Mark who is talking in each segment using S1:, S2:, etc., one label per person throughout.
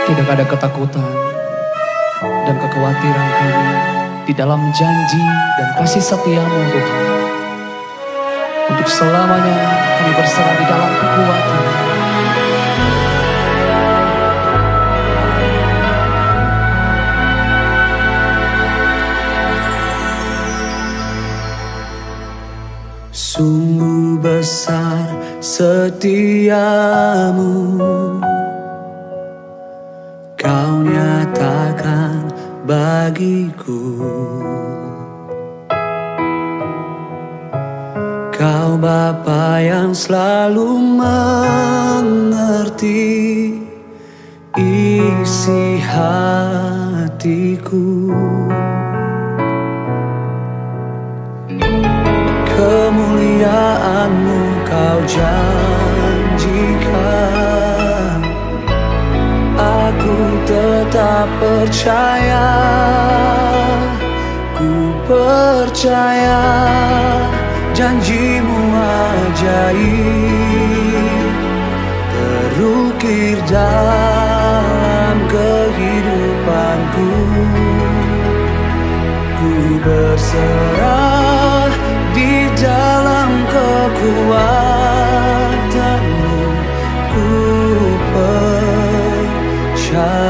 S1: Tidak ada ketakutan dan kekhawatiran kami di dalam janji dan kasih setia-Mu Tuhan. Untuk selamanya kami berserah di dalam kekuatan.
S2: Sungguh besar setiamu, Kau nyatakan bagiku. Kau Bapa yang selalu mengerti isi hatiku. Kemuliaan-Mu Kau janjikan, aku tetap percaya, ku percaya janji-Mu ajaib terukir dalam kehidupanku. Ku berserah di dalam kekuatan-Mu, ku percaya.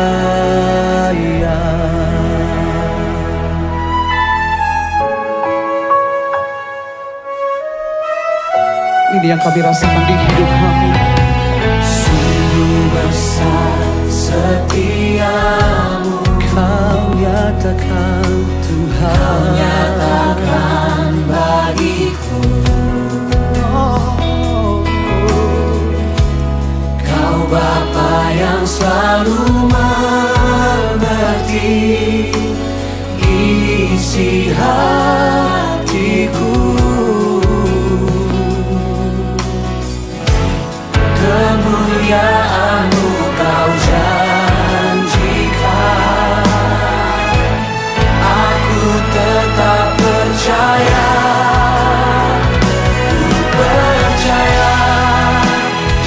S1: Ini yang kami rasakan di hidup kami.
S2: Sungguh besar setiamu, Kau nyatakan Tuhan, Kau nyatakan bagiku. Kau Bapa yang selalu mengerti isi hatiku. Kemuliaan-Mu Kau janjikan, aku tetap percaya, ku percaya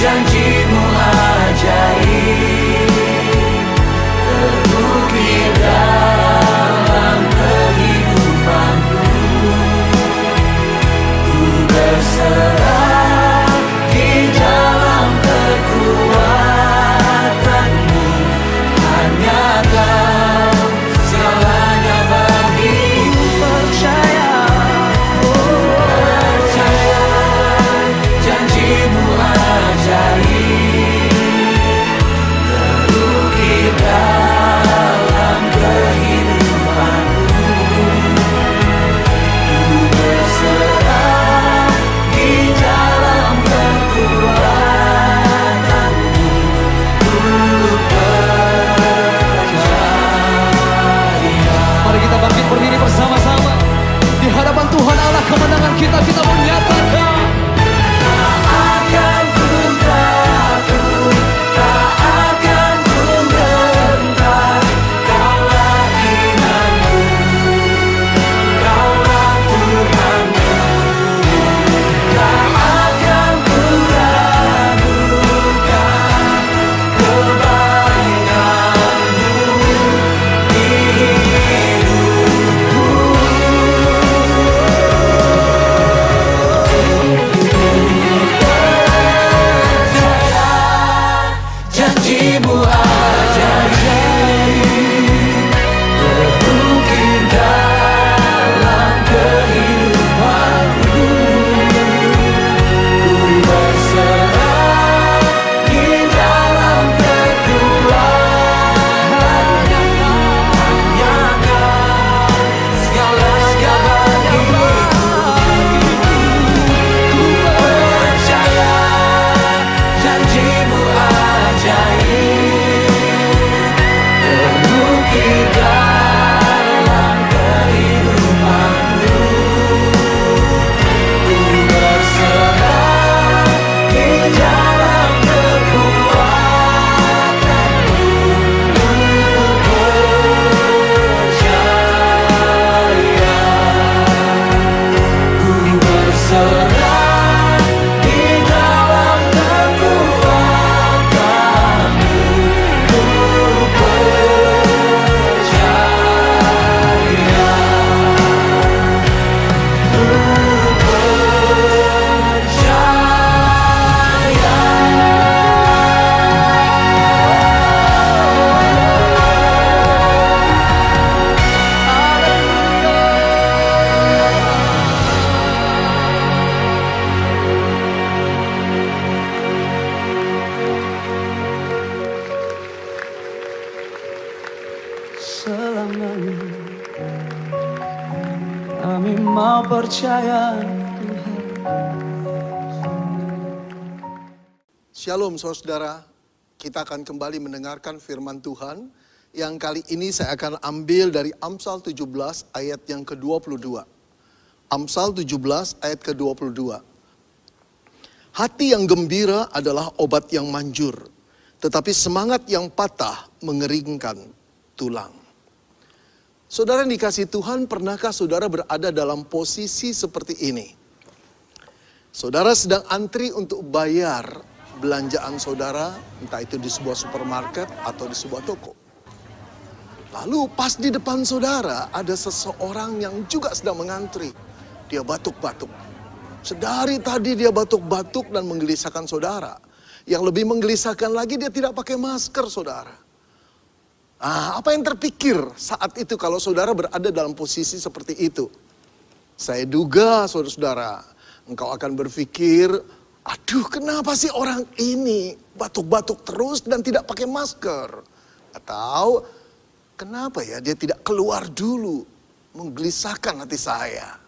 S2: janji-Mu ajaib terukir dalam kehidupanku. Ku berserah di dalam kekuatan-Mu, hanya Kau segalanya bagiku. Percaya, percaya janji-Mu ajaib terukir dalam kehidupanku. Ku berserah di dalam kekuatan-Mu, ku percaya.
S1: Mari kita bangkit berdiri bersama-sama di hadapan Tuhan Allah kemenangan kita. Kita menyatakan
S2: Tak akan ku takut, tak akan ku gentar. Kaulah imanku, Kaulah Tuhanku. Tak akan ku ragukan kebaikan-Mu di hidupku. Janji-Mu ajaib terukir dalam kehidupanku. Ku berserah di dalam kekuatan-Mu, hanya Kau segala bagiku. Ku percaya janji-Mu ajaib terukir dalam kehidupanku. Ku berserah di dalam kekuatan-Mu, ku percaya. Ku berserah di dalam kekuatan-Mu, ku
S1: percaya Tuhan.
S3: Shalom saudara, kita akan kembali mendengarkan firman Tuhan. Yang kali ini saya akan ambil dari Amsal 17 ayat yang ke-22. Amsal 17 ayat ke-22. Hati yang gembira adalah obat yang manjur, tetapi semangat yang patah mengeringkan tulang. Saudara yang dikasihi Tuhan, pernahkah saudara berada dalam posisi seperti ini? Saudara sedang antri untuk bayar belanjaan saudara, entah itu di sebuah supermarket atau di sebuah toko. Lalu pas di depan saudara ada seseorang yang juga sedang mengantri. Dia batuk-batuk. Sedari tadi dia batuk-batuk dan menggelisahkan saudara. Yang lebih menggelisahkan lagi, dia tidak pakai masker saudara. Apa yang terpikir saat itu kalau saudara berada dalam posisi seperti itu? Saya duga saudara-saudara, engkau akan berpikir, aduh kenapa sih orang ini batuk-batuk terus dan tidak pakai masker? Atau kenapa ya dia tidak keluar dulu, menggelisahkan hati saya?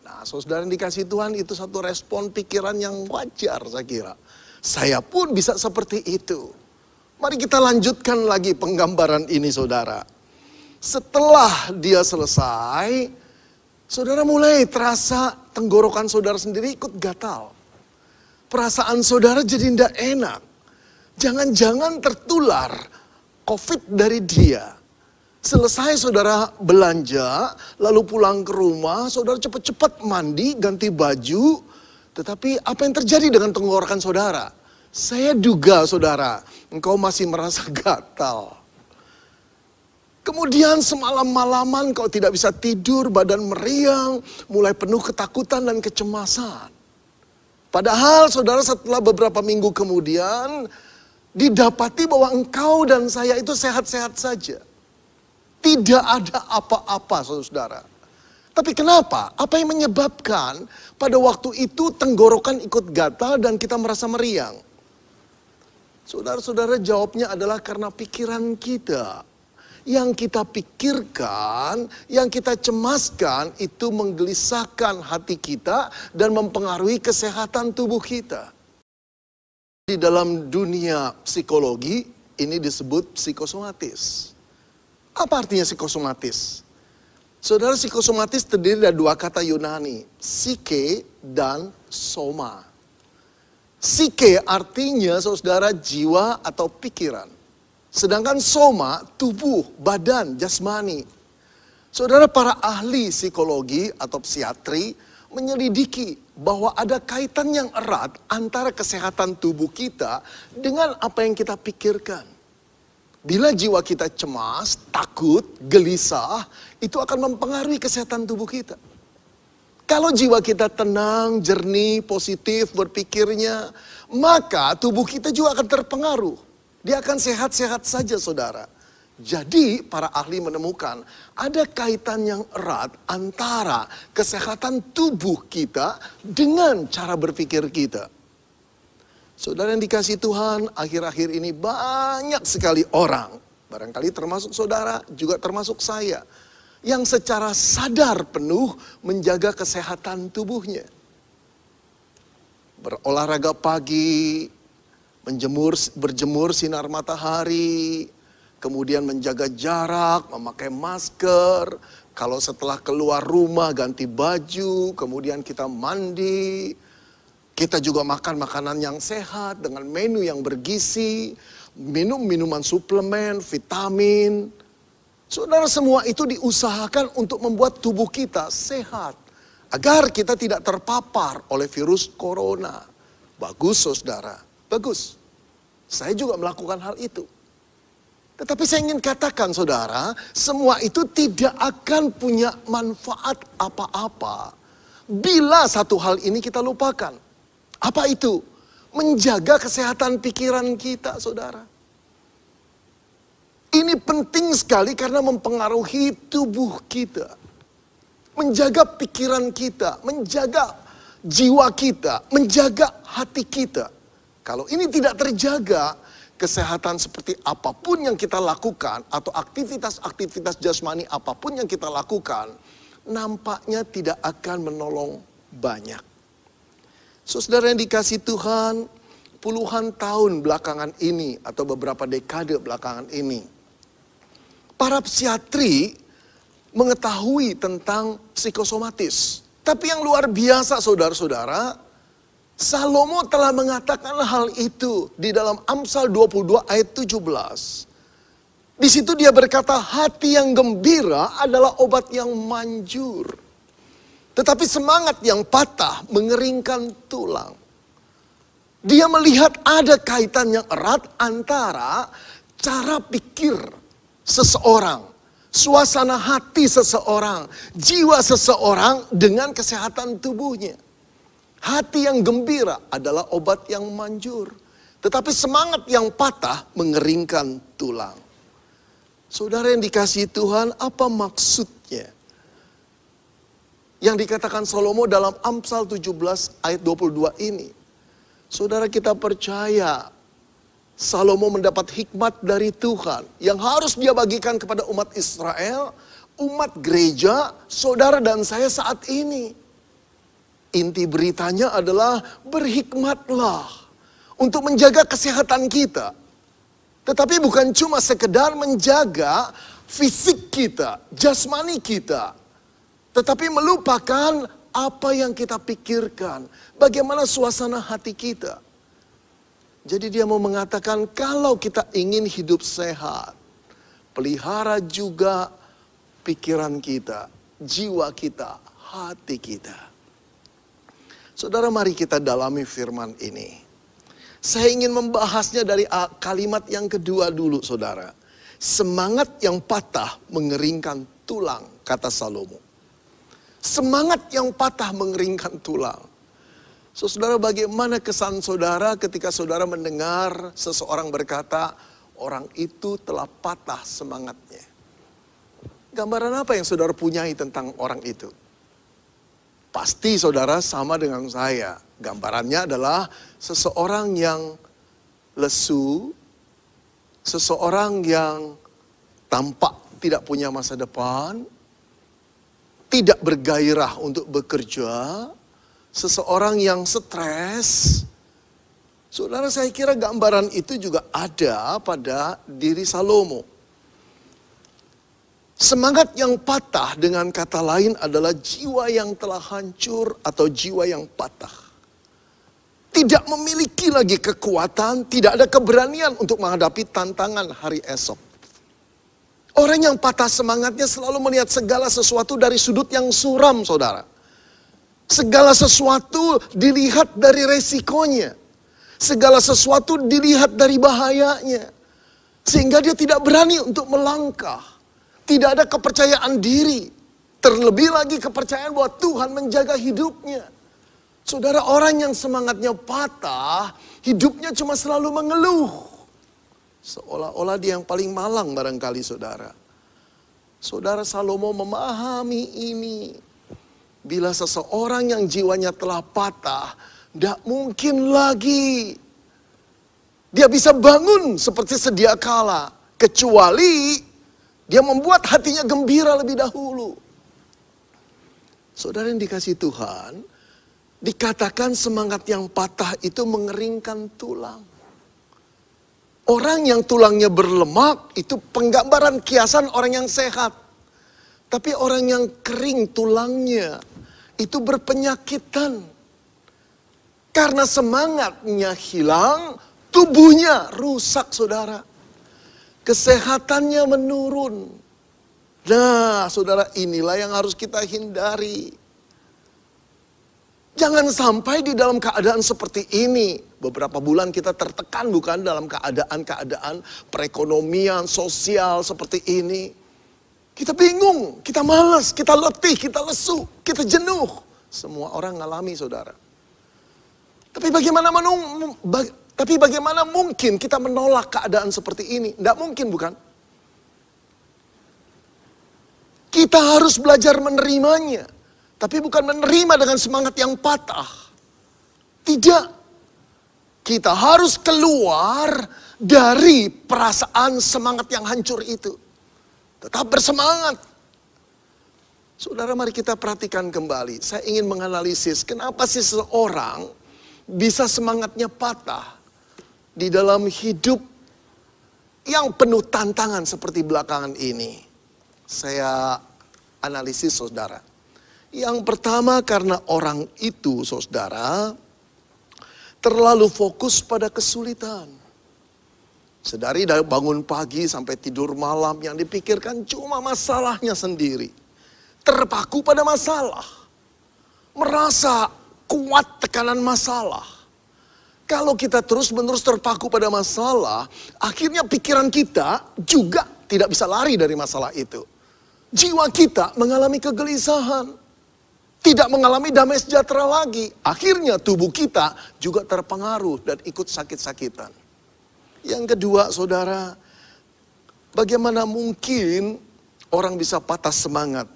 S3: Nah saudara yang dikasihi Tuhan, itu satu respon pikiran yang wajar saya kira. Saya pun bisa seperti itu. Mari kita lanjutkan lagi penggambaran ini saudara. Setelah dia selesai, saudara mulai terasa tenggorokan saudara sendiri ikut gatal. Perasaan saudara jadi tidak enak. Jangan-jangan tertular COVID dari dia. Selesai saudara belanja, lalu pulang ke rumah, saudara cepat-cepat mandi, ganti baju. Tetapi apa yang terjadi dengan tenggorokan saudara? Saya duga saudara, engkau masih merasa gatal. Kemudian semalam-malaman kau tidak bisa tidur, badan meriang, mulai penuh ketakutan dan kecemasan. Padahal saudara setelah beberapa minggu kemudian, didapati bahwa engkau dan saya itu sehat-sehat saja. Tidak ada apa-apa saudara. Tapi kenapa? Apa yang menyebabkan pada waktu itu tenggorokan ikut gatal dan kita merasa meriang? Saudara-saudara, jawabnya adalah karena pikiran kita. Yang kita pikirkan, yang kita cemaskan itu menggelisahkan hati kita dan mempengaruhi kesehatan tubuh kita. Di dalam dunia psikologi ini disebut psikosomatis. Apa artinya psikosomatis? Saudara, psikosomatis terdiri dari dua kata Yunani, psike dan soma. Psike artinya saudara jiwa atau pikiran. Sedangkan soma tubuh, badan, jasmani. Saudara, para ahli psikologi atau psikiatri menyelidiki bahwa ada kaitan yang erat antara kesehatan tubuh kita dengan apa yang kita pikirkan. Bila jiwa kita cemas, takut, gelisah, itu akan mempengaruhi kesehatan tubuh kita. Kalau jiwa kita tenang, jernih, positif berpikirnya, maka tubuh kita juga akan terpengaruh. Dia akan sehat-sehat saja saudara. Jadi para ahli menemukan ada kaitan yang erat antara kesehatan tubuh kita dengan cara berpikir kita. Saudara yang dikasihi Tuhan, akhir-akhir ini banyak sekali orang, barangkali termasuk saudara, juga termasuk saya, yang secara sadar penuh menjaga kesehatan tubuhnya. Berolahraga pagi, berjemur sinar matahari, kemudian menjaga jarak, memakai masker. Kalau setelah keluar rumah ganti baju, kemudian kita mandi. Kita juga makan makanan yang sehat dengan menu yang bergizi, minum minuman suplemen, vitamin. Saudara, semua itu diusahakan untuk membuat tubuh kita sehat. Agar kita tidak terpapar oleh virus corona. Bagus saudara, bagus. Saya juga melakukan hal itu. Tetapi saya ingin katakan saudara, semua itu tidak akan punya manfaat apa-apa bila satu hal ini kita lupakan. Apa itu? Menjaga kesehatan pikiran kita saudara. Ini penting sekali karena mempengaruhi tubuh kita. Menjaga pikiran kita, menjaga jiwa kita, menjaga hati kita. Kalau ini tidak terjaga, kesehatan seperti apapun yang kita lakukan, atau aktivitas-aktivitas jasmani apapun yang kita lakukan, nampaknya tidak akan menolong banyak. Saudara yang dikasihi Tuhan, puluhan tahun belakangan ini atau beberapa dekade belakangan ini, para psikiatri mengetahui tentang psikosomatis. Tapi yang luar biasa saudara-saudara, Salomo telah mengatakan hal itu di dalam Amsal 22 ayat 17. Di situ dia berkata, hati yang gembira adalah obat yang manjur. Tetapi semangat yang patah mengeringkan tulang. Dia melihat ada kaitan yang erat antara cara pikir seseorang, suasana hati seseorang, jiwa seseorang dengan kesehatan tubuhnya. Hati yang gembira adalah obat yang manjur. Tetapi semangat yang patah mengeringkan tulang. Saudara yang dikasihi Tuhan, apa maksudnya? Yang dikatakan Salomo dalam Amsal 17 ayat 22 ini. Saudara, kita percaya Salomo mendapat hikmat dari Tuhan yang harus dia bagikan kepada umat Israel, umat gereja, saudara dan saya saat ini. Inti beritanya adalah berhikmatlah untuk menjaga kesehatan kita. Tetapi bukan cuma sekedar menjaga fisik kita, jasmani kita. Tetapi melupakan apa yang kita pikirkan. Bagaimana suasana hati kita. Jadi dia mau mengatakan kalau kita ingin hidup sehat, pelihara juga pikiran kita, jiwa kita, hati kita. Saudara, mari kita dalami firman ini. Saya ingin membahasnya dari kalimat yang kedua dulu, saudara. Semangat yang patah mengeringkan tulang, kata Salomo. Semangat yang patah mengeringkan tulang. Saudara, bagaimana kesan saudara ketika saudara mendengar seseorang berkata, orang itu telah patah semangatnya. Gambaran apa yang saudara punyai tentang orang itu? Pasti saudara sama dengan saya. Gambarannya adalah seseorang yang lesu, seseorang yang tampak tidak punya masa depan, tidak bergairah untuk bekerja, seseorang yang stres. Saudara, saya kira gambaran itu juga ada pada diri Salomo. Semangat yang patah dengan kata lain adalah jiwa yang telah hancur atau jiwa yang patah. Tidak memiliki lagi kekuatan, tidak ada keberanian untuk menghadapi tantangan hari esok. Orang yang patah semangatnya selalu melihat segala sesuatu dari sudut yang suram, saudara. Segala sesuatu dilihat dari resikonya. Segala sesuatu dilihat dari bahayanya. Sehingga dia tidak berani untuk melangkah. Tidak ada kepercayaan diri. Terlebih lagi kepercayaan bahwa Tuhan menjaga hidupnya. Saudara, orang yang semangatnya patah, hidupnya cuma selalu mengeluh. Seolah-olah dia yang paling malang barangkali saudara. Saudara, Salomo memahami ini. Bila seseorang yang jiwanya telah patah, tidak mungkin lagi dia bisa bangun seperti sedia kala. Kecuali dia membuat hatinya gembira lebih dahulu. Saudara yang dikasihi Tuhan, dikatakan semangat yang patah itu mengeringkan tulang. Orang yang tulangnya berlemak itu penggambaran kiasan orang yang sehat. Tapi orang yang kering tulangnya itu berpenyakitan. Karena semangatnya hilang, tubuhnya rusak, saudara. Kesehatannya menurun. Nah, saudara, inilah yang harus kita hindari. Jangan sampai di dalam keadaan seperti ini. Beberapa bulan kita tertekan bukan dalam keadaan-keadaan perekonomian, sosial seperti ini. Kita bingung, kita malas, kita letih, kita lesu, kita jenuh. Semua orang ngalami, saudara. Tapi bagaimana mungkin kita menolak keadaan seperti ini? Tidak mungkin, bukan? Kita harus belajar menerimanya. Tapi bukan menerima dengan semangat yang patah. Tidak. Kita harus keluar dari perasaan semangat yang hancur itu. Tetap bersemangat. Saudara, mari kita perhatikan kembali. Saya ingin menganalisis kenapa sih seseorang bisa semangatnya patah di dalam hidup yang penuh tantangan seperti belakangan ini. Saya analisis, saudara. Yang pertama, karena orang itu, saudara, terlalu fokus pada kesulitan. Sedari dari bangun pagi sampai tidur malam, yang dipikirkan cuma masalahnya sendiri. Terpaku pada masalah. Merasa kuat tekanan masalah. Kalau kita terus-menerus terpaku pada masalah, akhirnya pikiran kita juga tidak bisa lari dari masalah itu. Jiwa kita mengalami kegelisahan. Tidak mengalami damai sejahtera lagi. Akhirnya tubuh kita juga terpengaruh dan ikut sakit-sakitan. Yang kedua, saudara, bagaimana mungkin orang bisa patah semangat?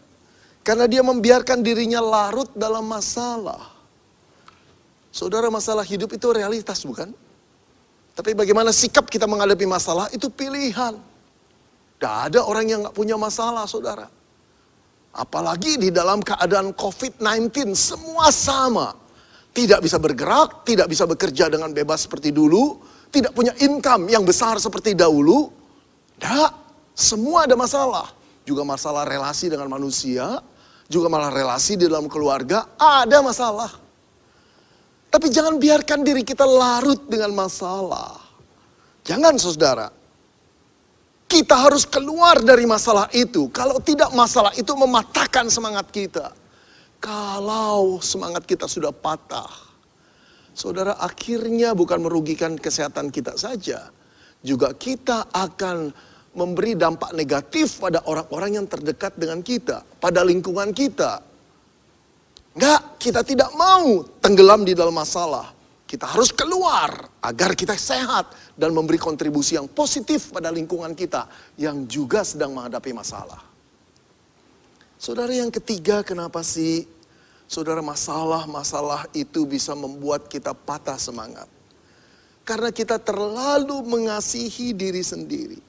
S3: Karena dia membiarkan dirinya larut dalam masalah. Saudara, masalah hidup itu realitas, bukan? Tapi bagaimana sikap kita menghadapi masalah itu pilihan. Tidak ada orang yang gak punya masalah, saudara. Apalagi di dalam keadaan COVID-19, semua sama. Tidak bisa bergerak, tidak bisa bekerja dengan bebas seperti dulu. Tidak punya income yang besar seperti dahulu. Tidak, semua ada masalah. Juga masalah relasi dengan manusia. Juga malah relasi di dalam keluarga, ada masalah. Tapi jangan biarkan diri kita larut dengan masalah. Jangan, saudara. Kita harus keluar dari masalah itu. Kalau tidak, masalah itu mematahkan semangat kita. Kalau semangat kita sudah patah, saudara, akhirnya bukan merugikan kesehatan kita saja. Juga kita akan memberi dampak negatif pada orang-orang yang terdekat dengan kita. Pada lingkungan kita. Enggak, kita tidak mau tenggelam di dalam masalah. Kita harus keluar agar kita sehat dan memberi kontribusi yang positif pada lingkungan kita yang juga sedang menghadapi masalah. Saudara, yang ketiga, kenapa sih saudara masalah-masalah itu bisa membuat kita patah semangat? Karena kita terlalu mengasihi diri sendiri.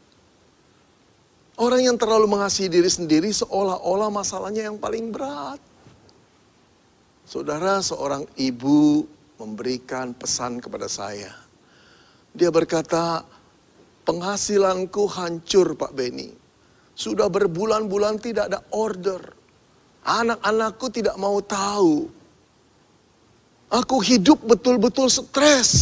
S3: Orang yang terlalu mengasihi diri sendiri seolah-olah masalahnya yang paling berat. Saudara, seorang ibu memberikan pesan kepada saya. Dia berkata, penghasilanku hancur, Pak Beni. Sudah berbulan-bulan tidak ada order. Anak-anakku tidak mau tahu. Aku hidup betul-betul stres.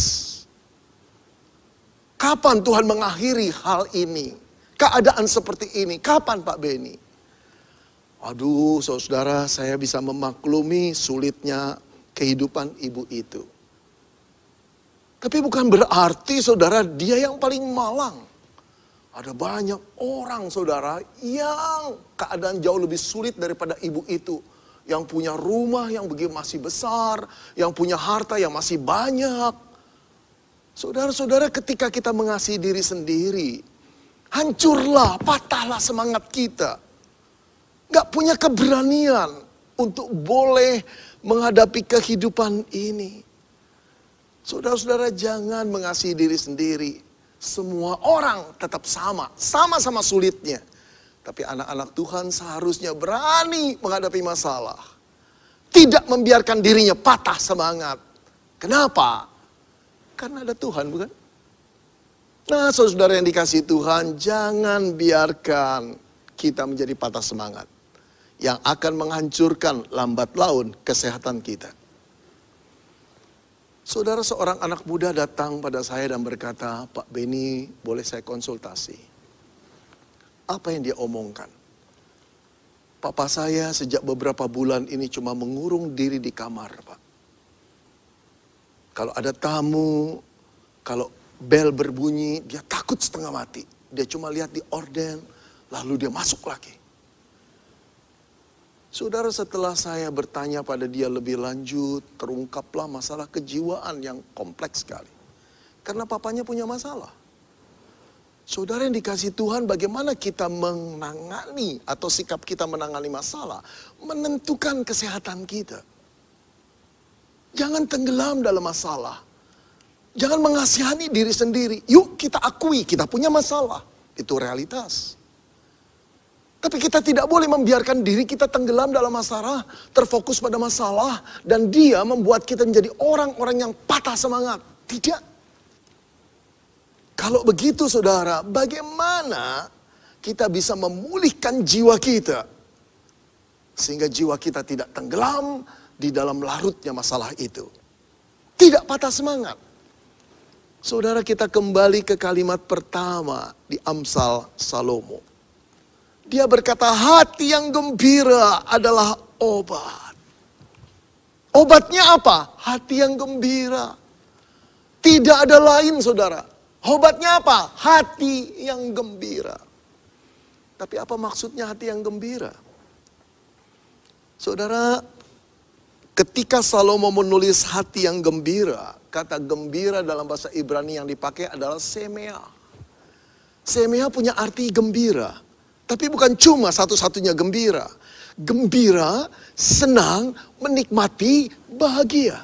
S3: Kapan Tuhan mengakhiri hal ini? Keadaan seperti ini, kapan Pak Beni? Aduh, saudara, saya bisa memaklumi sulitnya kehidupan ibu itu. Tapi bukan berarti, saudara, dia yang paling malang. Ada banyak orang, saudara, yang keadaan jauh lebih sulit daripada ibu itu. Yang punya rumah yang begitu masih besar, yang punya harta yang masih banyak. Saudara-saudara, ketika kita mengasihi diri sendiri, hancurlah, patahlah semangat kita. Gak punya keberanian untuk boleh menghadapi kehidupan ini. Saudara-saudara, jangan mengasihi diri sendiri. Semua orang tetap sama-sama sulitnya. Tapi anak-anak Tuhan seharusnya berani menghadapi masalah. Tidak membiarkan dirinya patah semangat. Kenapa? Karena ada Tuhan, bukan? Nah, saudara yang dikasihi Tuhan, jangan biarkan kita menjadi patah semangat. Yang akan menghancurkan lambat laun kesehatan kita. Saudara, seorang anak muda datang pada saya dan berkata, Pak Beni, boleh saya konsultasi? Apa yang dia omongkan? Papa saya sejak beberapa bulan ini cuma mengurung diri di kamar, Pak. Kalau ada tamu, kalau bel berbunyi, dia takut setengah mati. Dia cuma lihat di orden, lalu dia masuk lagi. Saudara, setelah saya bertanya pada dia lebih lanjut, terungkaplah masalah kejiwaan yang kompleks sekali. Karena papanya punya masalah. Saudara yang dikasihi Tuhan, bagaimana kita menangani atau sikap kita menangani masalah, menentukan kesehatan kita. Jangan tenggelam dalam masalah. Jangan mengasihani diri sendiri. Yuk kita akui kita punya masalah. Itu realitas. Tapi kita tidak boleh membiarkan diri kita tenggelam dalam masalah, terfokus pada masalah, dan dia membuat kita menjadi orang-orang yang patah semangat. Tidak. Kalau begitu saudara, bagaimana kita bisa memulihkan jiwa kita? Sehingga jiwa kita tidak tenggelam di dalam larutnya masalah itu. Tidak patah semangat. Saudara, kita kembali ke kalimat pertama di Amsal Salomo. Dia berkata, hati yang gembira adalah obat. Obatnya apa? Hati yang gembira. Tidak ada lain saudara. Obatnya apa? Hati yang gembira. Tapi apa maksudnya hati yang gembira? Saudara, ketika Salomo menulis hati yang gembira, kata gembira dalam bahasa Ibrani yang dipakai adalah semea. Semea punya arti gembira. Tapi bukan cuma satu-satunya gembira. Gembira, senang, menikmati, bahagia.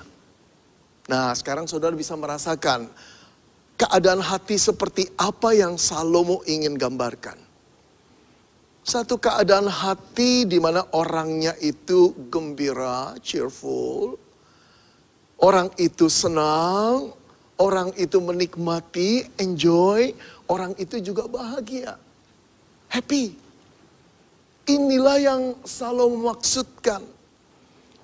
S3: Nah, sekarang saudara bisa merasakan keadaan hati seperti apa yang Salomo ingin gambarkan. Satu keadaan hati di mana orangnya itu gembira, cheerful. Orang itu senang, orang itu menikmati, enjoy, orang itu juga bahagia. Happy. Inilah yang Salomo maksudkan.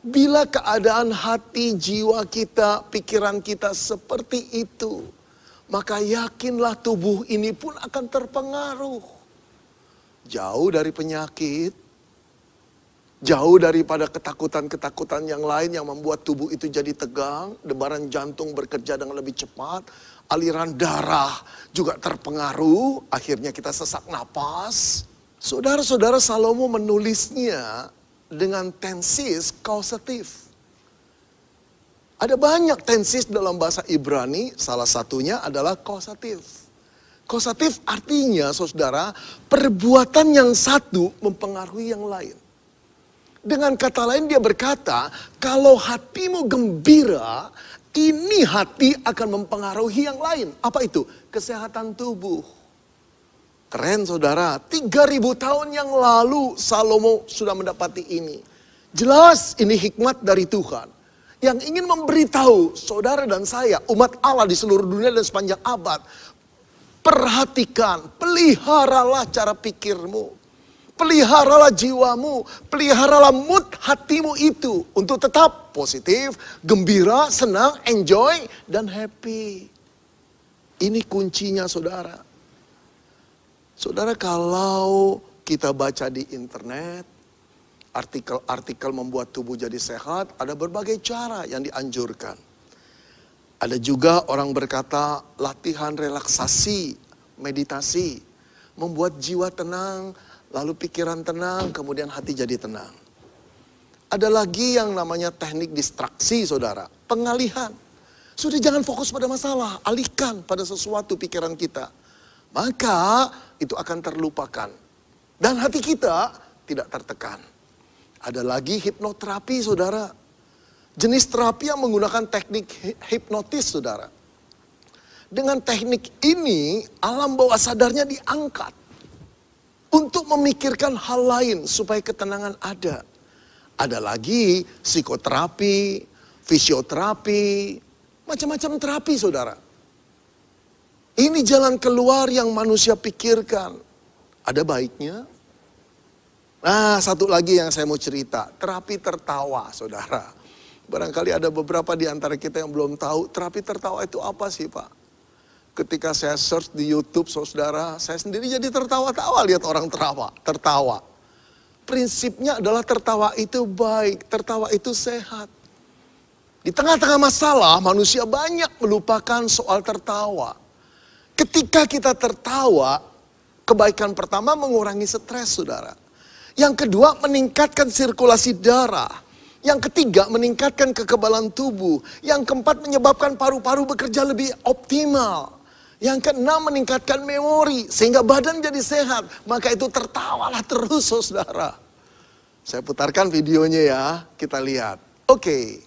S3: Bila keadaan hati, jiwa kita, pikiran kita seperti itu, maka yakinlah tubuh ini pun akan terpengaruh. Jauh dari penyakit, jauh daripada ketakutan-ketakutan yang lain yang membuat tubuh itu jadi tegang, debaran jantung bekerja dengan lebih cepat, aliran darah juga terpengaruh, akhirnya kita sesak napas. Saudara-saudara, Salomo menulisnya dengan tensis kausatif. Ada banyak tensis dalam bahasa Ibrani, salah satunya adalah kausatif. Kausatif artinya, saudara, perbuatan yang satu mempengaruhi yang lain. Dengan kata lain dia berkata, kalau hatimu gembira, ini hati akan mempengaruhi yang lain. Apa itu? Kesehatan tubuh. Keren saudara, 3.000 tahun yang lalu Salomo sudah mendapati ini. Jelas ini hikmat dari Tuhan. Yang ingin memberitahu saudara dan saya, umat Allah di seluruh dunia dan sepanjang abad. Perhatikan, peliharalah cara pikirmu. Peliharalah jiwamu, peliharalah mood hatimu itu untuk tetap positif, gembira, senang, enjoy, dan happy. Ini kuncinya saudara. Saudara, kalau kita baca di internet, artikel-artikel membuat tubuh jadi sehat, ada berbagai cara yang dianjurkan. Ada juga orang berkata latihan relaksasi, meditasi, membuat jiwa tenang, lalu pikiran tenang, kemudian hati jadi tenang. Ada lagi yang namanya teknik distraksi saudara, pengalihan. Sudah jangan fokus pada masalah, alihkan pada sesuatu pikiran kita. Maka itu akan terlupakan. Dan hati kita tidak tertekan. Ada lagi hipnoterapi saudara. Jenis terapi yang menggunakan teknik hipnotis saudara. Dengan teknik ini alam bawah sadarnya diangkat. Untuk memikirkan hal lain supaya ketenangan ada. Ada lagi psikoterapi, fisioterapi, macam-macam terapi saudara. Ini jalan keluar yang manusia pikirkan. Ada baiknya. Nah, satu lagi yang saya mau cerita, terapi tertawa saudara. Barangkali ada beberapa di antara kita yang belum tahu terapi tertawa itu apa sih Pak? Ketika saya search di YouTube saudara, saya sendiri jadi tertawa-tawa lihat orang tertawa. Prinsipnya adalah tertawa itu baik, tertawa itu sehat. Di tengah-tengah masalah manusia banyak melupakan soal tertawa. Ketika kita tertawa, kebaikan pertama mengurangi stres saudara. Yang kedua meningkatkan sirkulasi darah. Yang ketiga meningkatkan kekebalan tubuh. Yang keempat menyebabkan paru-paru bekerja lebih optimal. Yang keenam meningkatkan memori sehingga badan jadi sehat. Maka itu tertawalah terus saudara. Saya putarkan videonya ya, kita lihat. Oke.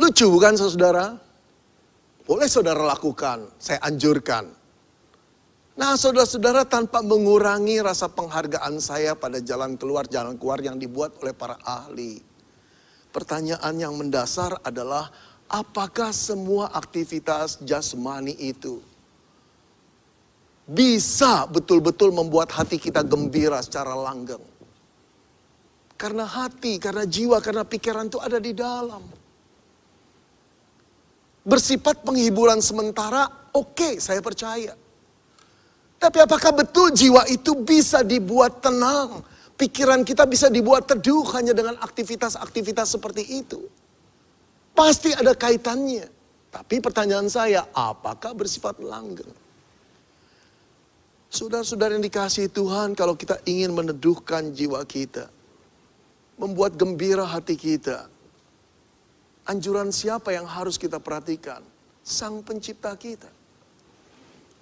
S3: Lucu bukan saudara? Boleh saudara lakukan, saya anjurkan. Nah saudara-saudara, tanpa mengurangi rasa penghargaan saya pada jalan keluar yang dibuat oleh para ahli. Pertanyaan yang mendasar adalah, apakah semua aktivitas jasmani itu bisa betul-betul membuat hati kita gembira secara langgeng? Karena hati, karena jiwa, karena pikiran itu ada di dalam. Bersifat penghiburan sementara, oke, saya percaya. Tapi apakah betul jiwa itu bisa dibuat tenang? Pikiran kita bisa dibuat teduh hanya dengan aktivitas-aktivitas seperti itu? Pasti ada kaitannya. Tapi pertanyaan saya, apakah bersifat langgeng? Saudara-saudara yang dikasihi Tuhan, kalau kita ingin meneduhkan jiwa kita, membuat gembira hati kita, anjuran siapa yang harus kita perhatikan? Sang pencipta kita.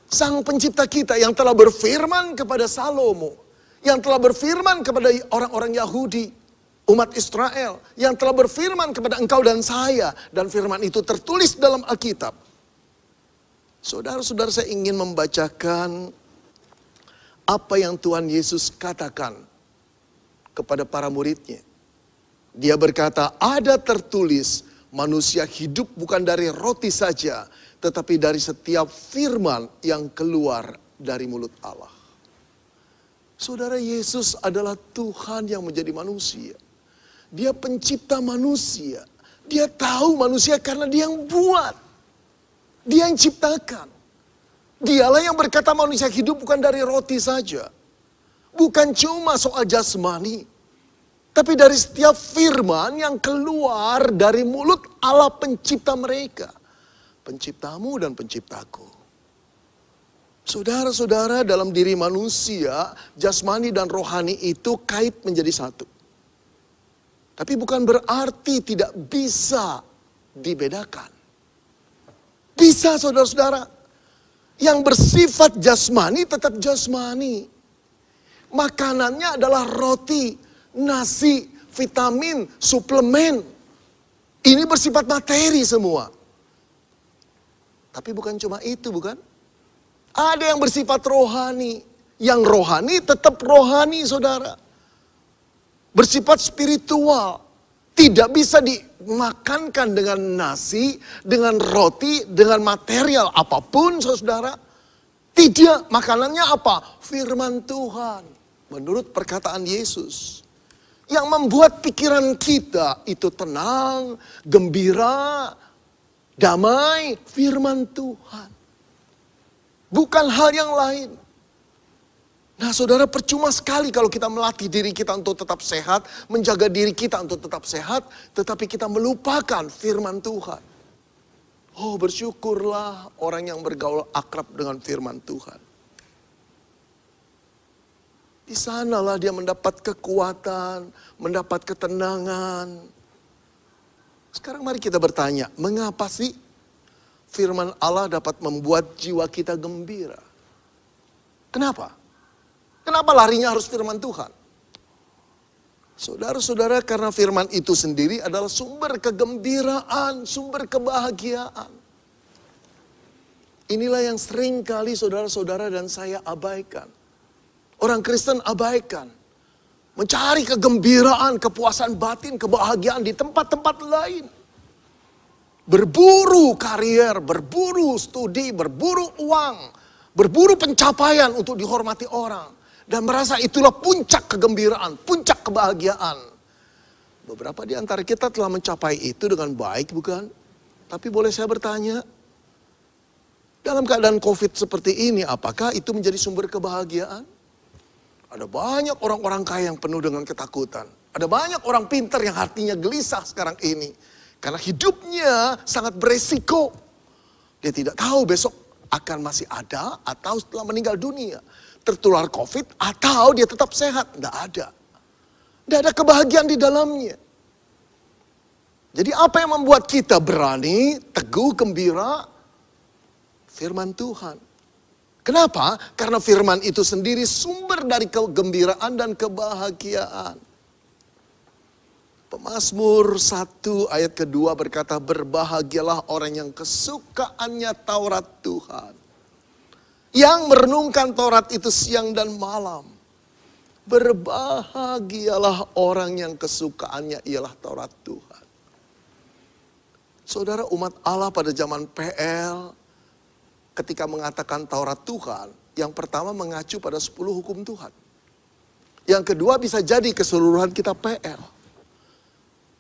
S3: Sang pencipta kita yang telah berfirman kepada Salomo. Yang telah berfirman kepada orang-orang Yahudi. Umat Israel. Yang telah berfirman kepada engkau dan saya. Dan firman itu tertulis dalam Alkitab. Saudara-saudara, saya ingin membacakan apa yang Tuhan Yesus katakan kepada para muridnya. Dia berkata, ada tertulis, manusia hidup bukan dari roti saja, tetapi dari setiap firman yang keluar dari mulut Allah. Saudara, Yesus adalah Tuhan yang menjadi manusia. Dia pencipta manusia. Dia tahu manusia karena dia yang buat. Dia yang ciptakan. Dialah yang berkata manusia hidup bukan dari roti saja. Bukan cuma soal jasmani. Tapi dari setiap firman yang keluar dari mulut Allah pencipta mereka. Penciptamu dan penciptaku. Saudara-saudara, dalam diri manusia, jasmani dan rohani itu kait menjadi satu. Tapi bukan berarti tidak bisa dibedakan. Bisa saudara-saudara. Yang bersifat jasmani tetap jasmani. Makanannya adalah roti, nasi, vitamin, suplemen. Ini bersifat materi semua. Tapi bukan cuma itu, bukan? Ada yang bersifat rohani. Yang rohani tetap rohani, saudara. Bersifat spiritual. Tidak bisa dimakankan dengan nasi, dengan roti, dengan material apapun, saudara. Tidak, makanannya apa? Firman Tuhan. Menurut perkataan Yesus. Yang membuat pikiran kita itu tenang, gembira, damai, firman Tuhan. Bukan hal yang lain. Nah saudara, percuma sekali kalau kita melatih diri kita untuk tetap sehat, menjaga diri kita untuk tetap sehat, tetapi kita melupakan firman Tuhan. Oh, bersyukurlah orang yang bergaul akrab dengan firman Tuhan. Di sanalah dia mendapat kekuatan, mendapat ketenangan. Sekarang mari kita bertanya, mengapa sih firman Allah dapat membuat jiwa kita gembira? Kenapa? Kenapa larinya harus firman Tuhan? Saudara-saudara, karena firman itu sendiri adalah sumber kegembiraan, sumber kebahagiaan. Inilah yang sering kali saudara-saudara dan saya abaikan. Orang Kristen abaikan. Mencari kegembiraan, kepuasan batin, kebahagiaan di tempat-tempat lain. Berburu karier, berburu studi, berburu uang. Berburu pencapaian untuk dihormati orang. Dan merasa itulah puncak kegembiraan, puncak kebahagiaan. Beberapa di antara kita telah mencapai itu dengan baik, bukan? Tapi boleh saya bertanya, dalam keadaan COVID seperti ini, apakah itu menjadi sumber kebahagiaan? Ada banyak orang-orang kaya yang penuh dengan ketakutan. Ada banyak orang pintar yang hatinya gelisah sekarang ini. Karena hidupnya sangat beresiko. Dia tidak tahu besok akan masih ada atau setelah meninggal dunia. Tertular COVID atau dia tetap sehat. Tidak ada. Tidak ada kebahagiaan di dalamnya. Jadi apa yang membuat kita berani, teguh, gembira? Firman Tuhan. Kenapa? Karena firman itu sendiri sumber dari kegembiraan dan kebahagiaan. Pemazmur 1 ayat kedua berkata, berbahagialah orang yang kesukaannya Taurat Tuhan. Yang merenungkan Taurat itu siang dan malam. Berbahagialah orang yang kesukaannya ialah Taurat Tuhan. Saudara, umat Allah pada zaman PL, ketika mengatakan Taurat Tuhan, yang pertama mengacu pada 10 hukum Tuhan. Yang kedua bisa jadi keseluruhan kita PL.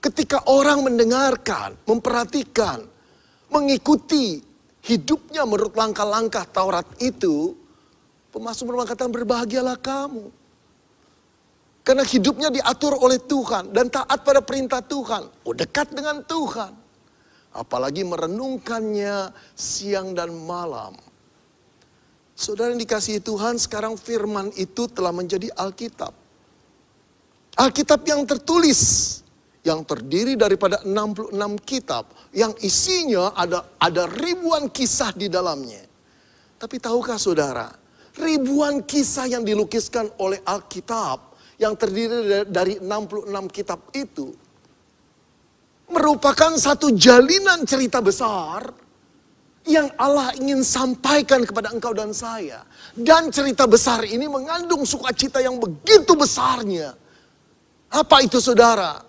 S3: Ketika orang mendengarkan, memperhatikan, mengikuti hidupnya menurut langkah-langkah Taurat itu, pemazmur mengatakan berbahagialah kamu. Karena hidupnya diatur oleh Tuhan dan taat pada perintah Tuhan. Dekat dengan Tuhan. Apalagi merenungkannya siang dan malam. Saudara yang dikasihi Tuhan, sekarang firman itu telah menjadi Alkitab. Alkitab yang tertulis, yang terdiri daripada 66 kitab, yang isinya ada ribuan kisah di dalamnya. Tapi tahukah saudara, ribuan kisah yang dilukiskan oleh Alkitab, yang terdiri dari 66 kitab itu, merupakan satu jalinan cerita besar yang Allah ingin sampaikan kepada engkau dan saya. Dan cerita besar ini mengandung sukacita yang begitu besarnya. Apa itu saudara?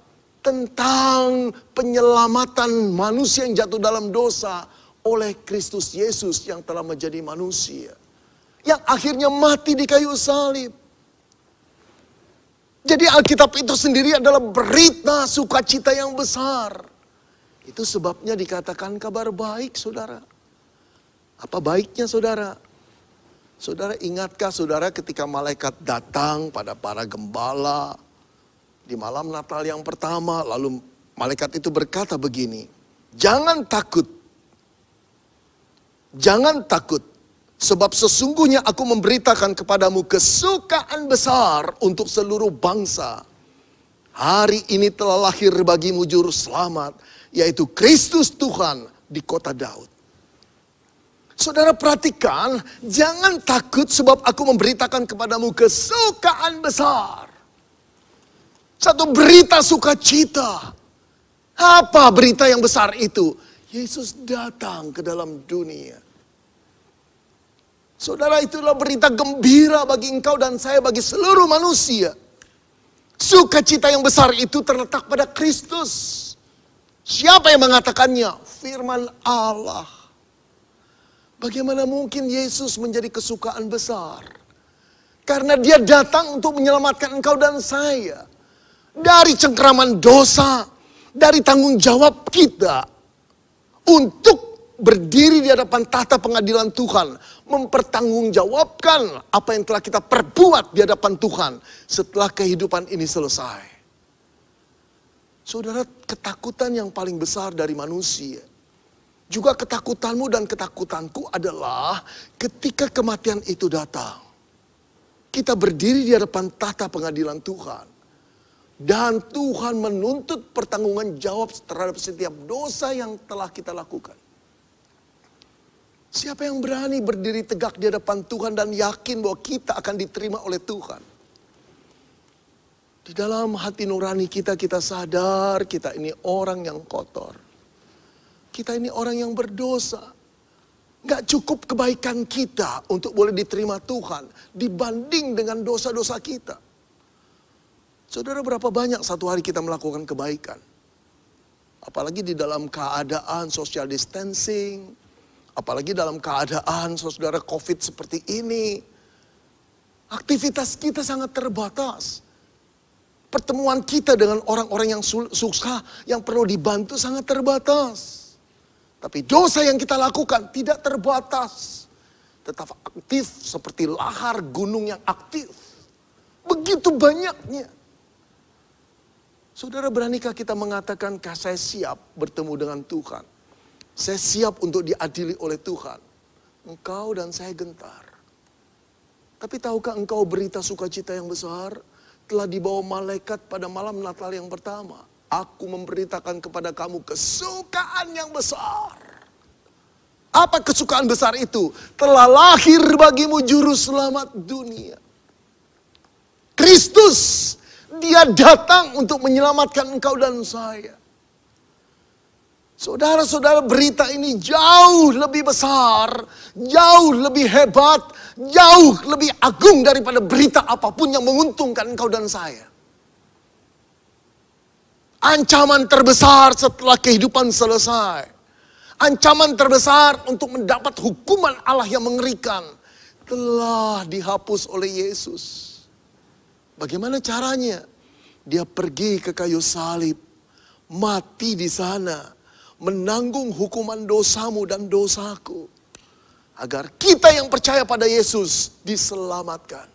S3: Tentang penyelamatan manusia yang jatuh dalam dosa oleh Kristus Yesus yang telah menjadi manusia. Yang akhirnya mati di kayu salib. Jadi Alkitab itu sendiri adalah berita sukacita yang besar. Itu sebabnya dikatakan kabar baik, saudara. Apa baiknya, saudara? Saudara ingatkah saudara ketika malaikat datang pada para gembala di malam Natal yang pertama, lalu malaikat itu berkata begini, jangan takut. Jangan takut. Sebab sesungguhnya aku memberitakan kepadamu kesukaan besar untuk seluruh bangsa. Hari ini telah lahir bagimu juru selamat, yaitu Kristus Tuhan di kota Daud. Saudara perhatikan, jangan takut sebab aku memberitakan kepadamu kesukaan besar. Satu berita sukacita. Apa berita yang besar itu? Yesus datang ke dalam dunia. Saudara, itulah berita gembira bagi engkau dan saya, bagi seluruh manusia. Sukacita yang besar itu terletak pada Kristus. Siapa yang mengatakannya? Firman Allah. Bagaimana mungkin Yesus menjadi kesukaan besar? Karena dia datang untuk menyelamatkan engkau dan saya. Dari cengkraman dosa, dari tanggung jawab kita. Untuk berdiri di hadapan tahta pengadilan Tuhan, mempertanggungjawabkan apa yang telah kita perbuat di hadapan Tuhan setelah kehidupan ini selesai. Saudara, ketakutan yang paling besar dari manusia, juga ketakutanmu dan ketakutanku adalah ketika kematian itu datang. Kita berdiri di hadapan tahta pengadilan Tuhan. Dan Tuhan menuntut pertanggungan jawab terhadap setiap dosa yang telah kita lakukan. Siapa yang berani berdiri tegak di hadapan Tuhan dan yakin bahwa kita akan diterima oleh Tuhan? Di dalam hati nurani kita, kita sadar kita ini orang yang kotor. Kita ini orang yang berdosa. Gak cukup kebaikan kita untuk boleh diterima Tuhan dibanding dengan dosa-dosa kita. Saudara, berapa banyak satu hari kita melakukan kebaikan? Apalagi di dalam keadaan social distancing. Apalagi dalam keadaan saudara COVID seperti ini. Aktivitas kita sangat terbatas. Pertemuan kita dengan orang-orang yang susah, yang perlu dibantu sangat terbatas. Tapi dosa yang kita lakukan tidak terbatas. Tetap aktif seperti lahar gunung yang aktif. Begitu banyaknya. Saudara, beranikah kita mengatakan, saya siap bertemu dengan Tuhan. Saya siap untuk diadili oleh Tuhan. Engkau dan saya gentar. Tapi tahukah engkau berita sukacita yang besar? Telah dibawa malaikat pada malam Natal yang pertama. Aku memberitakan kepada kamu kesukaan yang besar. Apa kesukaan besar itu? Telah lahir bagimu juru selamat dunia. Kristus, dia datang untuk menyelamatkan engkau dan saya. Saudara-saudara, berita ini jauh lebih besar, jauh lebih hebat, jauh lebih agung daripada berita apapun yang menguntungkan engkau dan saya. Ancaman terbesar setelah kehidupan selesai. Ancaman terbesar untuk mendapat hukuman Allah yang mengerikan telah dihapus oleh Yesus. Bagaimana caranya? Dia pergi ke kayu salib, mati di sana, menanggung hukuman dosamu dan dosaku. Agar kita yang percaya pada Yesus diselamatkan.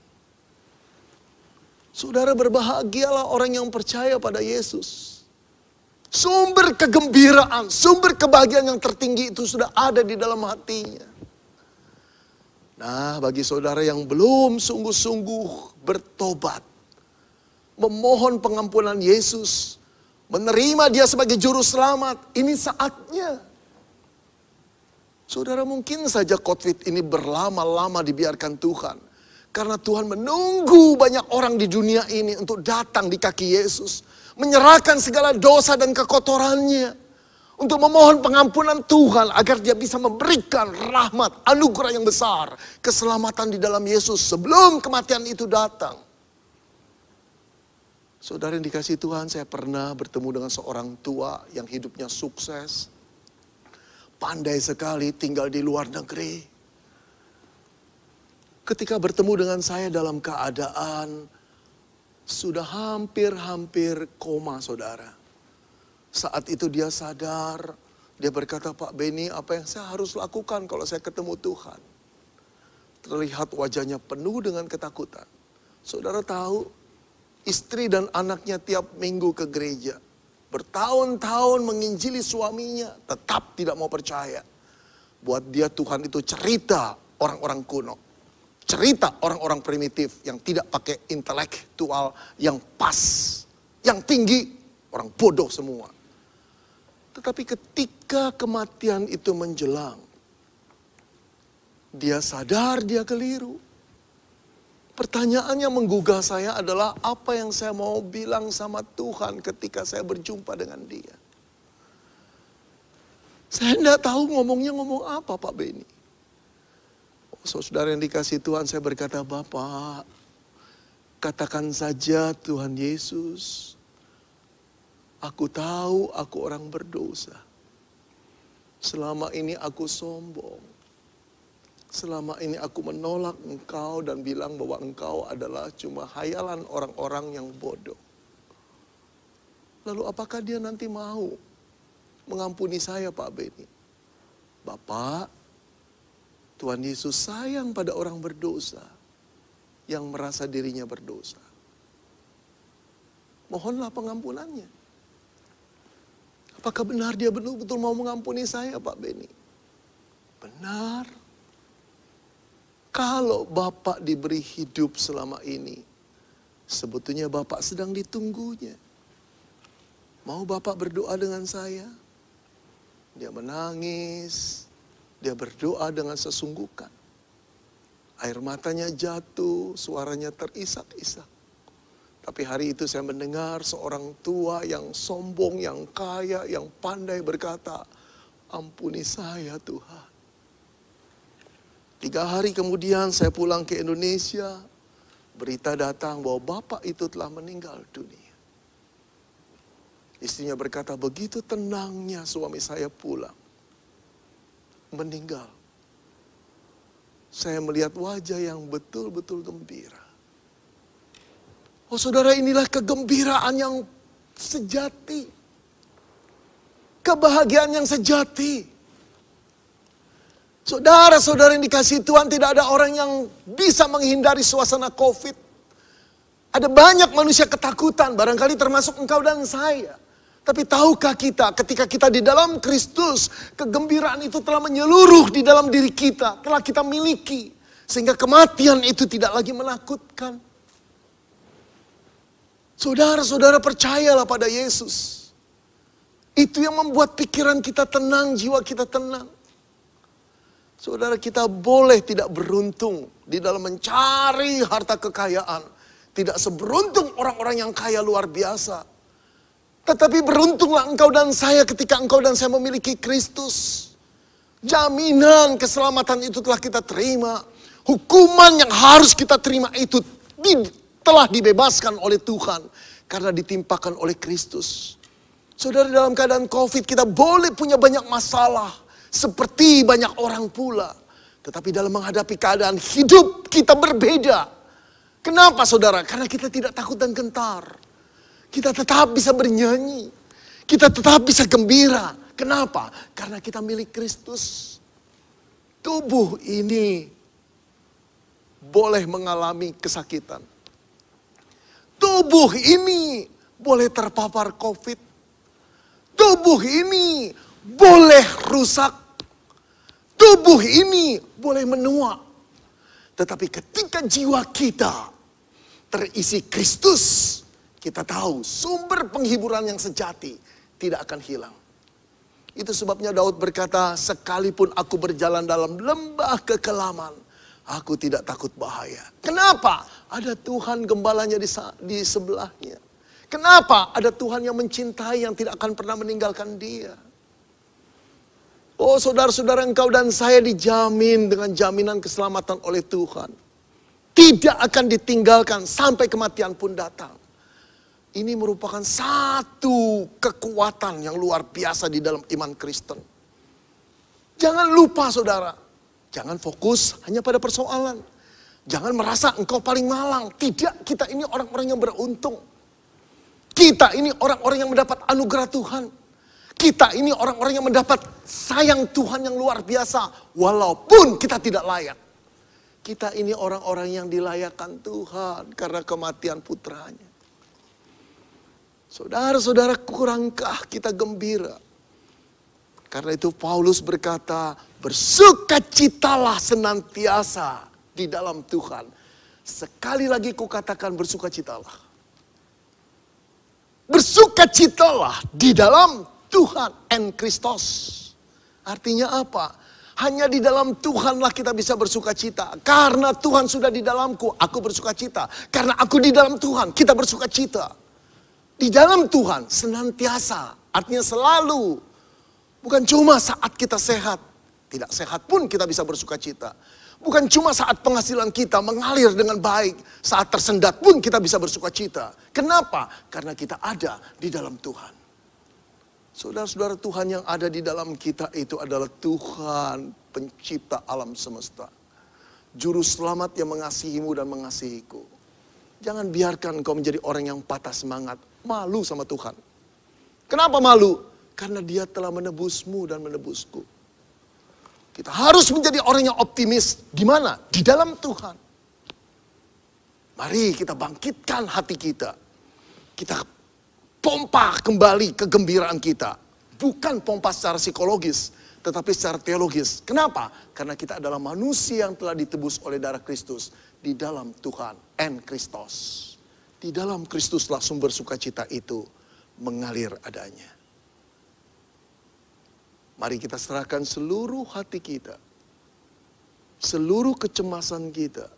S3: Saudara, berbahagialah orang yang percaya pada Yesus. Sumber kegembiraan, sumber kebahagiaan yang tertinggi itu sudah ada di dalam hatinya. Nah, bagi saudara yang belum sungguh-sungguh bertobat, memohon pengampunan Yesus, menerima dia sebagai juru selamat, ini saatnya. Saudara, mungkin saja COVID ini berlama-lama dibiarkan Tuhan. Karena Tuhan menunggu banyak orang di dunia ini untuk datang di kaki Yesus. Menyerahkan segala dosa dan kekotorannya. Untuk memohon pengampunan Tuhan agar dia bisa memberikan rahmat, anugerah yang besar. Keselamatan di dalam Yesus sebelum kematian itu datang. Saudara yang dikasihi Tuhan, saya pernah bertemu dengan seorang tua yang hidupnya sukses. Pandai sekali tinggal di luar negeri. Ketika bertemu dengan saya dalam keadaan sudah hampir koma, saudara. Saat itu dia sadar, dia berkata, Pak Benny, apa yang saya harus lakukan kalau saya ketemu Tuhan? Terlihat wajahnya penuh dengan ketakutan. Saudara tahu, istri dan anaknya tiap minggu ke gereja. Bertahun-tahun menginjili suaminya, tetap tidak mau percaya. Buat dia Tuhan itu cerita orang-orang kuno. Cerita orang-orang primitif yang tidak pakai intelektual yang pas, yang tinggi, orang bodoh semua. Tetapi ketika kematian itu menjelang, dia sadar dia keliru. Pertanyaan yang menggugah saya adalah apa yang saya mau bilang sama Tuhan ketika saya berjumpa dengan dia. Saya tidak tahu ngomongnya ngomong apa, Pak Benny. Saudara yang dikasihi Tuhan, saya berkata, Bapak, katakan saja Tuhan Yesus, aku tahu aku orang berdosa. Selama ini aku sombong. Selama ini aku menolak engkau dan bilang bahwa engkau adalah cuma hayalan orang-orang yang bodoh. Lalu apakah dia nanti mau mengampuni saya, Pak Benny? Bapak, Tuhan Yesus sayang pada orang berdosa yang merasa dirinya berdosa. Mohonlah pengampunannya. Apakah benar dia betul-betul mau mengampuni saya, Pak Benny? Benar. Kalau Bapak diberi hidup selama ini, sebetulnya Bapak sedang ditunggunya. Mau Bapak berdoa dengan saya? Dia menangis. Dia berdoa dengan sesungguhkan. Air matanya jatuh, suaranya terisak-isak. Tapi hari itu saya mendengar seorang tua yang sombong, yang kaya, yang pandai berkata, ampuni saya Tuhan. 3 hari kemudian saya pulang ke Indonesia, berita datang bahwa bapak itu telah meninggal dunia. Istrinya berkata, begitu tenangnya suami saya pulang. Meninggal. Saya melihat wajah yang betul-betul gembira. Oh saudara, inilah kegembiraan yang sejati. Kebahagiaan yang sejati. Saudara-saudara yang dikasihi Tuhan, tidak ada orang yang bisa menghindari suasana COVID. Ada banyak manusia ketakutan, barangkali termasuk engkau dan saya. Tapi tahukah kita, ketika kita di dalam Kristus, kegembiraan itu telah menyeluruh di dalam diri kita, telah kita miliki. Sehingga kematian itu tidak lagi menakutkan. Saudara-saudara, percayalah pada Yesus. Itu yang membuat pikiran kita tenang, jiwa kita tenang. Saudara, kita boleh tidak beruntung di dalam mencari harta kekayaan. Tidak seberuntung orang-orang yang kaya luar biasa. Tetapi beruntunglah engkau dan saya ketika engkau dan saya memiliki Kristus. Jaminan keselamatan itu telah kita terima. Hukuman yang harus kita terima itu telah dibebaskan oleh Tuhan. Karena ditimpakan oleh Kristus. Saudara, dalam keadaan COVID kita boleh punya banyak masalah. Seperti banyak orang pula. Tetapi dalam menghadapi keadaan hidup kita berbeda. Kenapa saudara? Karena kita tidak takut dan gentar. Kita tetap bisa bernyanyi. Kita tetap bisa gembira. Kenapa? Karena kita milik Kristus. Tubuh ini boleh mengalami kesakitan. Tubuh ini boleh terpapar COVID. Tubuh ini boleh rusak. Tubuh ini boleh menua. Tetapi ketika jiwa kita terisi Kristus, kita tahu sumber penghiburan yang sejati tidak akan hilang. Itu sebabnya Daud berkata, sekalipun aku berjalan dalam lembah kekelaman, aku tidak takut bahaya. Kenapa? Ada Tuhan gembalanya di sebelahnya. Kenapa? Ada Tuhan yang mencintai, yang tidak akan pernah meninggalkan dia. Oh saudara-saudara, engkau dan saya dijamin dengan jaminan keselamatan oleh Tuhan. Tidak akan ditinggalkan sampai kematian pun datang. Ini merupakan satu kekuatan yang luar biasa di dalam iman Kristen. Jangan lupa saudara, jangan fokus hanya pada persoalan. Jangan merasa engkau paling malang. Tidak, kita ini orang-orang yang beruntung. Kita ini orang-orang yang mendapat anugerah Tuhan. Kita ini orang-orang yang mendapat sayang Tuhan yang luar biasa. Walaupun kita tidak layak. Kita ini orang-orang yang dilayakkan Tuhan karena kematian putranya. Saudara-saudara, kurangkah kita gembira? Karena itu Paulus berkata, bersukacitalah senantiasa di dalam Tuhan. Sekali lagi kukatakan bersukacitalah. Bersukacitalah di dalam Tuhan and Kristus. Artinya apa? Hanya di dalam Tuhanlah kita bisa bersukacita. Karena Tuhan sudah di dalamku, aku bersukacita. Karena aku di dalam Tuhan, kita bersukacita. Di dalam Tuhan senantiasa, artinya selalu. Bukan cuma saat kita sehat. Tidak sehat pun kita bisa bersukacita. Bukan cuma saat penghasilan kita mengalir dengan baik. Saat tersendat pun kita bisa bersukacita. Kenapa? Karena kita ada di dalam Tuhan. Saudara-saudara, Tuhan yang ada di dalam kita itu adalah Tuhan pencipta alam semesta. Juru selamat yang mengasihimu dan mengasihiku. Jangan biarkan kau menjadi orang yang patah semangat. Malu sama Tuhan. Kenapa malu? Karena dia telah menebusmu dan menebusku. Kita harus menjadi orang yang optimis. Di mana? Di dalam Tuhan. Mari kita bangkitkan hati kita. Kita pompa kembali kegembiraan kita. Bukan pompa secara psikologis, tetapi secara teologis. Kenapa? Karena kita adalah manusia yang telah ditebus oleh darah Kristus. Di dalam Tuhan and Kristus. Di dalam Kristuslah sumber sukacita itu mengalir adanya. Mari kita serahkan seluruh hati kita. Seluruh kecemasan kita.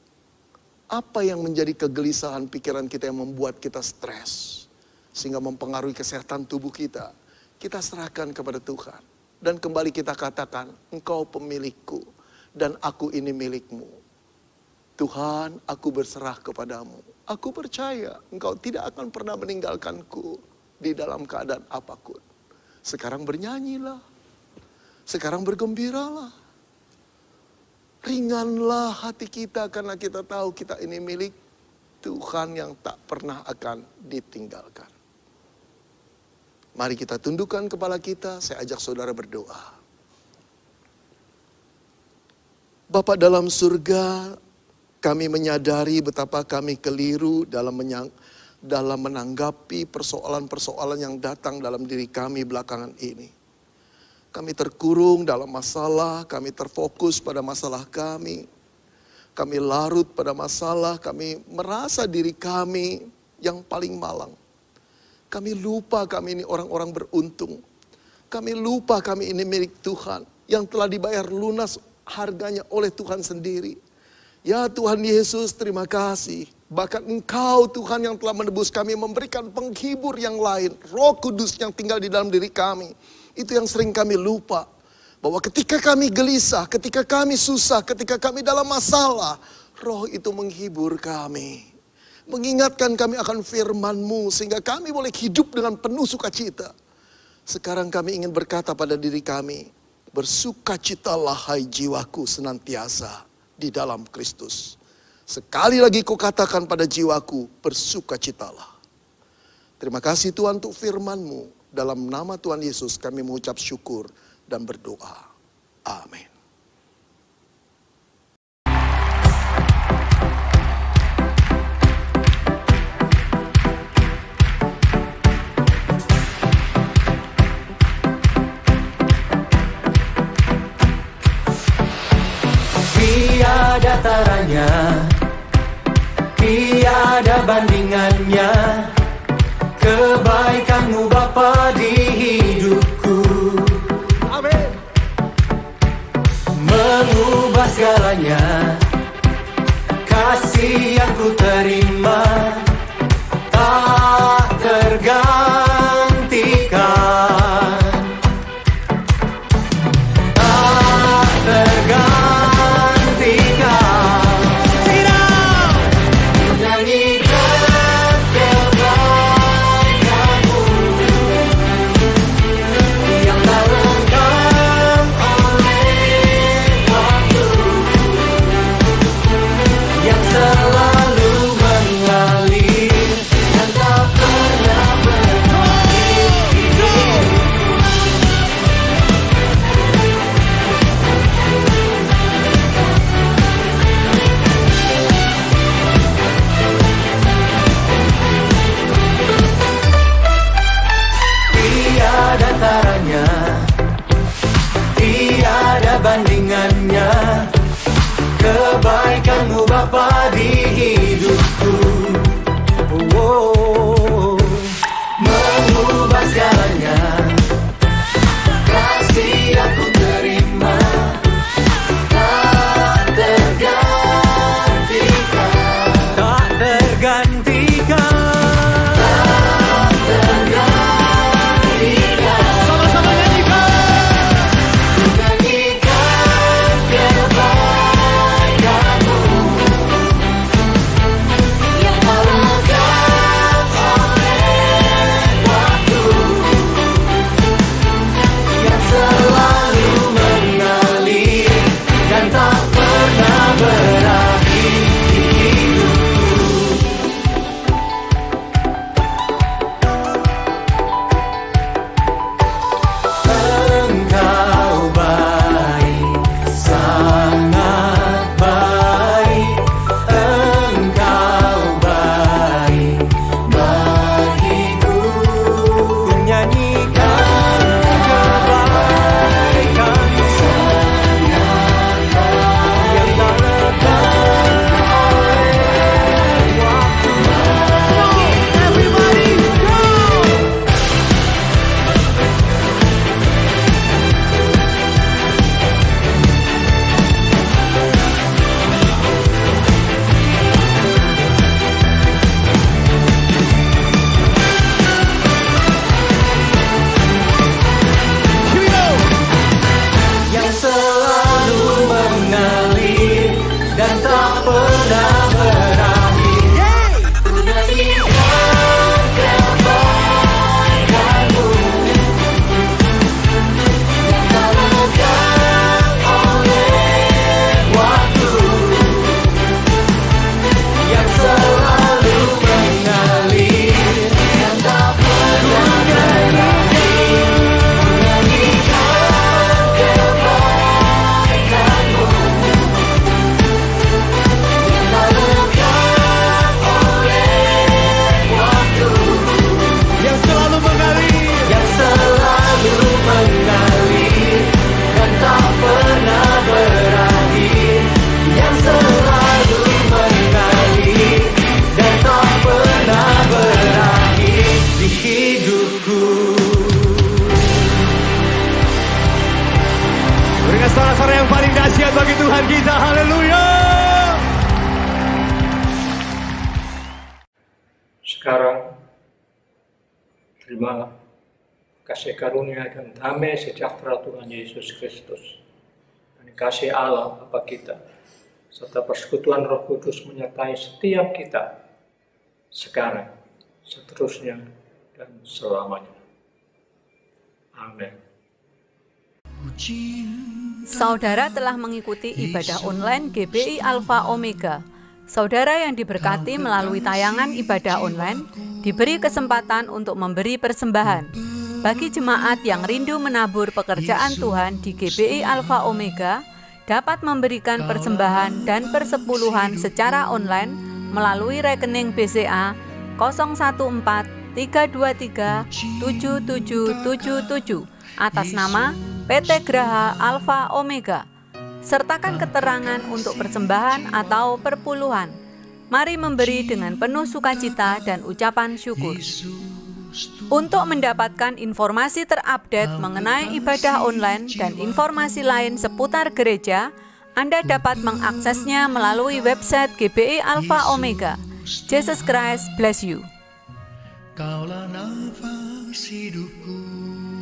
S3: Apa yang menjadi kegelisahan pikiran kita yang membuat kita stres. Sehingga mempengaruhi kesehatan tubuh kita. Kita serahkan kepada Tuhan. Dan kembali kita katakan, engkau pemilikku. Dan aku ini milikmu. Tuhan, aku berserah kepadamu. Aku percaya engkau tidak akan pernah meninggalkanku di dalam keadaan apapun. Sekarang bernyanyilah. Sekarang bergembiralah. Ringanlah hati kita karena kita tahu kita ini milik Tuhan yang tak pernah akan ditinggalkan. Mari kita tundukkan kepala kita, saya ajak saudara berdoa. Bapa dalam surga, kami menyadari betapa kami keliru dalam menanggapi persoalan-persoalan yang datang dalam diri kami belakangan ini. Kami terkurung dalam masalah, kami terfokus pada masalah kami. Kami larut pada masalah, kami merasa diri kami yang paling malang. Kami lupa kami ini orang-orang beruntung. Kami lupa kami ini milik Tuhan yang telah dibayar lunas harganya oleh Tuhan sendiri. Ya Tuhan Yesus, terima kasih. Bahkan Engkau Tuhan yang telah menebus kami, memberikan penghibur yang lain. Roh Kudus yang tinggal di dalam diri kami. Itu yang sering kami lupa. Bahwa ketika kami gelisah, ketika kami susah, ketika kami dalam masalah, Roh itu menghibur kami. Mengingatkan kami akan firman-Mu sehingga kami boleh hidup dengan penuh sukacita. Sekarang kami ingin berkata pada diri kami, bersukacitalah hai jiwaku senantiasa di dalam Kristus. Sekali lagi ku katakan pada jiwaku, bersukacitalah. Terima kasih Tuhan untuk firman-Mu. Dalam nama Tuhan Yesus kami mengucap syukur dan berdoa. Amin.
S2: Tiada taranya, tiada bandingannya, kebaikan-Mu Bapa di hidupku. Amin. Mengubah segalanya, kasih yang ku terima tak tergantikan. Tak tergantikan. Bandingannya, kebaikan-Mu Bapa di hidupku. Oh, mengubah segalanya, kasih yang ku terima tak tergantikan. Tak tergantikan. Tak tergantikan. Sama-sama nyanyikan.
S4: kasih karunia dan damai sejahtera Tuhan Yesus Kristus, dan kasih Allah Bapa kita, serta persekutuan Roh Kudus menyertai setiap kita, sekarang, seterusnya, dan selamanya. Amin.
S5: Saudara telah mengikuti ibadah online GBI Alpha Omega. Saudara yang diberkati melalui tayangan ibadah online diberi kesempatan untuk memberi persembahan. Bagi jemaat yang rindu menabur pekerjaan Tuhan di GBI Alpha Omega, dapat memberikan persembahan dan persepuluhan secara online melalui rekening BCA 014-323-7777 atas nama PT Graha Alpha Omega. Sertakan keterangan untuk persembahan atau perpuluhan. Mari memberi dengan penuh sukacita dan ucapan syukur. Untuk mendapatkan informasi terupdate mengenai ibadah online dan informasi lain seputar gereja, Anda dapat mengaksesnya melalui website GBI Alpha Omega. Jesus Christ bless you.
S2: Kaulah nafas hidupku.